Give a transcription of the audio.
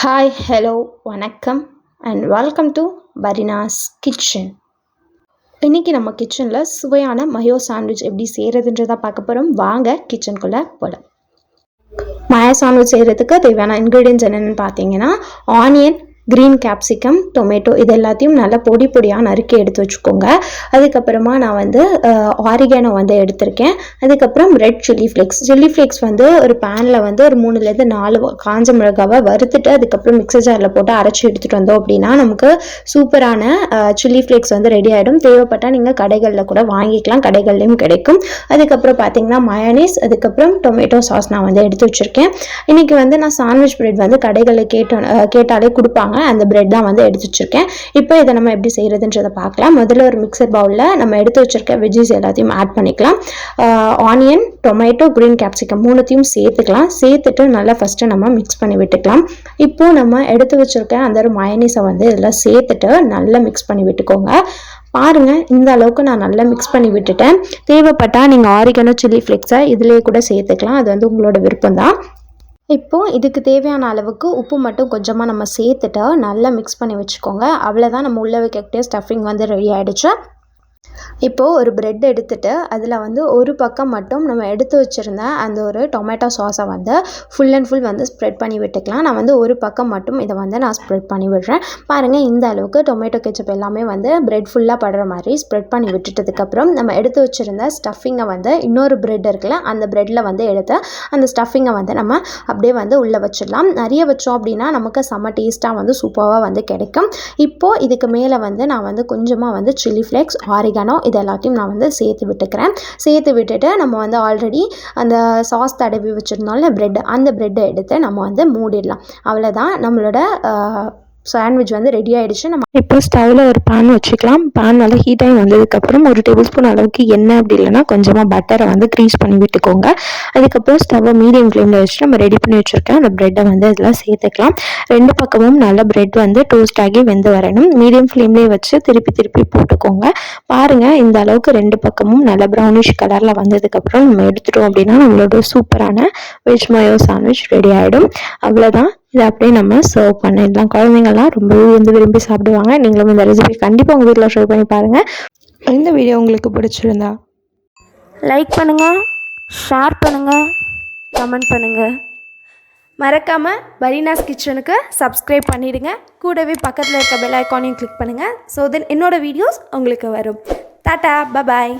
Hi hello வணக்கம் and welcome to பரினாஸ் kitchen. இன்றைக்கி நம்ம கிச்சனில் சுவையான மயோ சாண்ட்விச் எப்படி செய்கிறதுன்றதை பார்க்க போகிறோம். வாங்க கிச்சனுக்குள்ளே போகலாம். மயோ சாண்ட்விச் செய்கிறதுக்கு தேவையான இன்க்ரீடியன்ஸ் என்னென்னு பார்த்தீங்கன்னா, ஆனியன், க்ரீன் கேப்சிகம், டொமேட்டோ இது எல்லாத்தையும் நல்லா பொடி பொடியாக நறுக்கி எடுத்து வச்சுக்கோங்க. அதுக்கப்புறமா நான் ஆரிகானோ எடுத்திருக்கேன். அதுக்கப்புறம் ரெட் சில்லி ஃப்ளேக்ஸ் ஒரு பேனில் ஒரு 3லேருந்து 4 காஞ்ச மிளகாவை வறுத்துட்டு அதுக்கப்புறம் மிக்சர் ஜாரில் போட்டு அரைச்சி எடுத்துகிட்டு வந்தோம் அப்படின்னா நமக்கு சூப்பரான சில்லி ஃப்ளேக்ஸ் ரெடி ஆகிடும். தேவைப்பட்டால் நீங்கள் கடைகளில் கூட வாங்கிக்கலாம், கடைகள்லையும் கிடைக்கும். அதுக்கப்புறம் பார்த்தீங்கன்னா மயோனீஸ், அதுக்கப்புறம் டொமேட்டோ சாஸ் நான் எடுத்து வச்சுருக்கேன். இன்றைக்கி நான் சாண்ட்விச் பிரெட் கடைகளில் கேட்டாலே கொடுப்பாங்க. அந்த பிரெட் தான் எடுத்து வச்சிருக்கேன். இப்போ இதை நம்ம எப்படி செய்யறதுன்றதை பார்க்கலாம். முதல்ல ஒரு மிக்சர் பவுலில் நம்ம எடுத்து வச்சிருக்க வெஜ்ஜஸ் எல்லாத்தையும் ஆட் பண்ணிக்கலாம். ஆனியன், டொமேட்டோ, க்ரீன் கேப்சிகம் 3த்தையும் சேர்த்துக்கலாம். சேர்த்துட்டு நல்லா ஃபஸ்ட்டு நம்ம மிக்ஸ் பண்ணி விட்டுக்கலாம். இப்போ நம்ம எடுத்து வச்சிருக்க அந்த ஒரு மயோனீஸை இதில் சேர்த்துட்டு நல்லா மிக்ஸ் பண்ணி விட்டுக்கோங்க. பாருங்கள், இந்த அளவுக்கு நான் நல்லா மிக்ஸ் பண்ணி விட்டுட்டேன். தேவைப்பட்டால் நீங்கள் ஆரிகானோ சில்லி ஃப்ளேக்ஸை இதிலே கூட சேர்த்துக்கலாம். அது உங்களோட விருப்பம் தான். இப்போது இதுக்கு தேவையான அளவுக்கு உப்பு மட்டும் கொஞ்சமாக நம்ம சேர்த்துட்டு நல்லா மிக்ஸ் பண்ணி வச்சுக்கோங்க. அவ்வளோதான், நம்ம உள்ள வைக்கக்கூடிய ஸ்டஃபிங் ரெடி ஆகிடுச்சு. இப்போது ஒரு பிரெட் எடுத்துகிட்டு அதில் ஒரு பக்கம் மட்டும் நம்ம எடுத்து வச்சுருந்த அந்த ஒரு டொமேட்டோ சாஸை ஃபுல் அண்ட் ஃபுல் ஸ்ப்ரெட் பண்ணி விட்டுக்கலாம். நான் ஒரு பக்கம் மட்டும் இதை நான் ஸ்ப்ரெட் பண்ணி விடுறேன். பாருங்கள், இந்த அளவுக்கு டொமேட்டோ கெச்சப் எல்லாமே பிரெட் ஃபுல்லாக படுற மாதிரி ஸ்ப்ரெட் பண்ணி விட்டுட்டதுக்கப்புறம் நம்ம எடுத்து வச்சுருந்த ஸ்டஃபிங்கை இன்னொரு பிரெட் இருக்குல்ல, அந்த பிரெட்டில் எடுத்து அந்த ஸ்டஃபிங்கை நம்ம அப்படியே உள்ளே வச்சிடலாம். நிறைய வச்சோம் அப்படின்னா நமக்கு செம்ம டேஸ்ட்டாக சூப்பராக கிடைக்கும். இப்போது இதுக்கு மேலே நான் கொஞ்சமாக சில்லி ஃப்ளேக்ஸ், ஆரிகானோ இது எல்லாத்தையும் நான் சேர்த்து விட்டுக்கிறேன். சேர்த்து விட்டுட்டு நம்ம ஆல்ரெடி அந்த சாஸ் தடவி வச்சுருந்தோம்ல பிரெட், அந்த பிரெட்டை எடுத்து நம்ம மூடிடலாம். அவ்வளோதான், நம்மளோட சாண்ட்விச் ரெடி ஆகிடுச்சு. நம்ம இப்போ ஸ்டவ்வில் ஒரு பேன் வச்சுக்கலாம். பேன் நல்லா ஹீட் ஆகி வந்ததுக்கப்புறம் 1 டேபிள் ஸ்பூன் அளவுக்கு எண்ணெய், அப்படி இல்லைன்னா கொஞ்சமாக பட்டரை க்ரீஸ் பண்ணி விட்டுக்கோங்க. அதுக்கப்புறம் ஸ்டவ்வை மீடியம் ஃப்ளேமில் வச்சு நம்ம ரெடி பண்ணி வச்சுருக்கேன் அந்த ப்ரெட்டை இதெல்லாம் சேர்த்துக்கலாம். 2 பக்கமும் நல்ல ப்ரெட் டோஸ்ட் ஆகி வெந்து வரணும். மீடியம் ஃப்ளேம்லேயே வச்சு திருப்பி திருப்பி போட்டுக்கோங்க. பாருங்கள், இந்த அளவுக்கு 2 பக்கமும் நல்ல ப்ரௌனிஷ் கலரில் வந்ததுக்கப்புறம் நம்ம எடுத்துட்டோம் அப்படின்னா நம்மளோட சூப்பரான வெஜ் மயோ சாண்ட்விச் ரெடி ஆகிடும். அவ்வளோதான், இதை அப்படியே நம்ம சர்வ் பண்ணிடலாம். குழந்தைங்கள்லாம் ரொம்பவே விரும்பி சாப்பிடுவாங்க. நீங்களும் இந்த ரெசிபி கண்டிப்பாக உங்கள் வீட்டில் ட்ரை பண்ணி பாருங்கள். இந்த வீடியோ உங்களுக்கு பிடிச்சிருந்தா லைக் பண்ணுங்கள், ஷேர் பண்ணுங்கள், கமெண்ட் பண்ணுங்கள். மறக்காமல் பரினாஸ் கிச்சனுக்கு சப்ஸ்கிரைப் பண்ணிவிடுங்க. கூடவே பக்கத்தில் இருக்க பெல் ஐக்கானையும் கிளிக் பண்ணுங்கள். ஸோ தென் என்னோடய வீடியோஸ் உங்களுக்கு வரும். Tata, bye bye.